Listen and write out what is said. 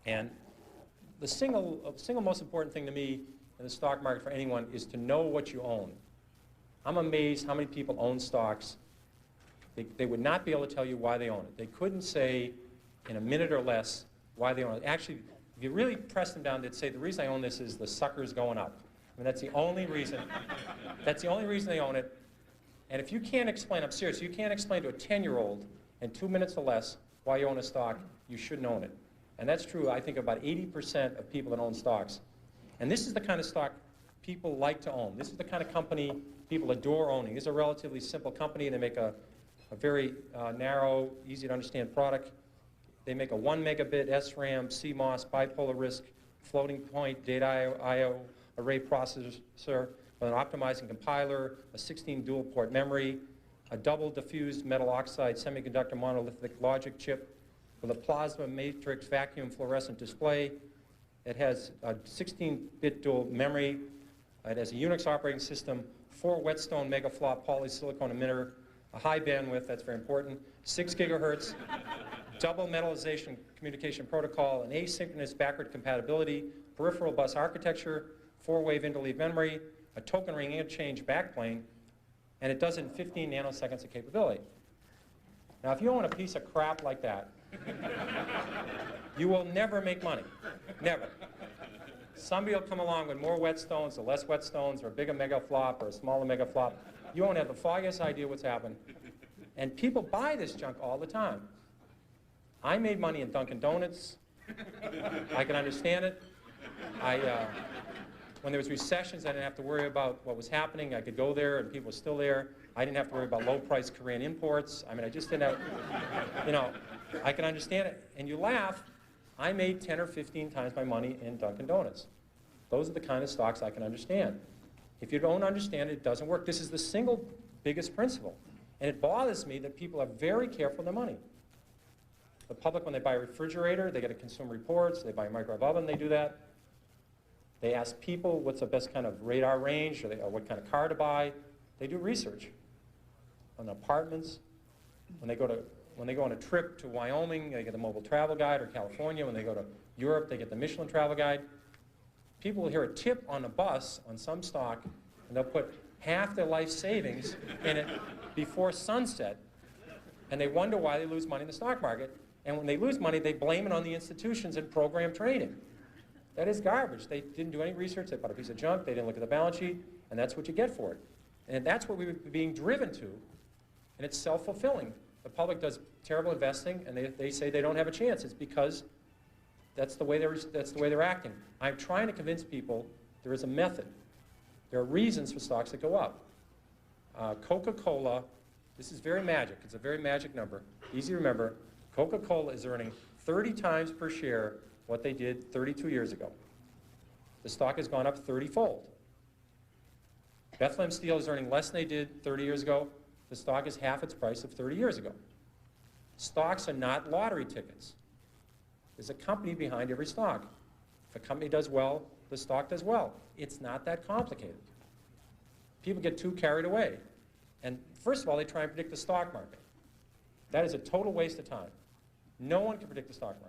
And the single most important thing to me in the stock market for anyone is to know what you own. I'm amazed how many people own stocks. They would not be able to tell you why they own it. They couldn't say in a minute or less why they own it. Actually, if you really press them down, they'd say, the reason I own this is the sucker's going up. I mean, that's the only reason. That's the only reason they own it. And if you can't explain, I'm serious, you can't explain to a 10-year-old in 2 minutes or less why you own a stock, you shouldn't own it. And that's true, I think, about 80% of people that own stocks. And this is the kind of stock people like to own. This is the kind of company people adore owning. This is a relatively simple company. They make a very narrow, easy to understand product. They make a 1 megabit SRAM, CMOS, bipolar risk, floating point, data I/O array processor with an optimizing compiler, a 16 dual port memory, a double diffused metal oxide semiconductor monolithic logic chip with a plasma matrix vacuum fluorescent display. It has a 16-bit dual memory. It has a Unix operating system, 4 whetstone megaflop polysilicon emitter, a high bandwidth, that's very important, 6 gigahertz, double metallization communication protocol, an asynchronous backward compatibility, peripheral bus architecture, 4-wave interleave memory, a token ring interchange backplane, and it does it in 15 nanoseconds of capability. Now, if you own a piece of crap like that, you will never make money. Never. Somebody will come along with more whetstones or less whetstones or a bigger megaflop or a smaller megaflop. You won't have the foggiest idea what's happened. And people buy this junk all the time. I made money in Dunkin' Donuts. I can understand it. When there was recessions, I didn't have to worry about what was happening. I could go there and people were still there. I didn't have to worry about low-priced Korean imports. I mean, I just didn't have, you know, I can understand it. And you laugh, I made 10 or 15 times my money in Dunkin' Donuts. Those are the kind of stocks I can understand. If you don't understand it, it doesn't work. This is the single biggest principle. And it bothers me that people are very careful with their money. The public, when they buy a refrigerator, they get a Consumer Reports. They buy a microwave oven, they do that. They ask people what's the best kind of radar range or what kind of car to buy. They do research on apartments. When they go on a trip to Wyoming, they get the Mobile Travel Guide, or California. When they go to Europe, they get the Michelin Travel Guide. People will hear a tip on a bus on some stock, and they'll put half their life savings in it before sunset, and they wonder why they lose money in the stock market. And when they lose money, they blame it on the institutions and program trading. That is garbage. They didn't do any research. They bought a piece of junk. They didn't look at the balance sheet, and that's what you get for it. And that's what we were being driven to, and it's self-fulfilling. The public does terrible investing, and they say they don't have a chance. It's because that's the way they're acting. I'm trying to convince people there is a method. There are reasons for stocks that go up. Coca-Cola, this is very magic. It's a very magic number. Easy to remember. Coca-Cola is earning 30 times per share what they did 32 years ago. The stock has gone up 30-fold. Bethlehem Steel is earning less than they did 30 years ago. The stock is half its price of 30 years ago. Stocks are not lottery tickets. There's a company behind every stock. If a company does well, the stock does well. It's not that complicated. People get too carried away. And first of all, they try and predict the stock market. That is a total waste of time. No one can predict the stock market.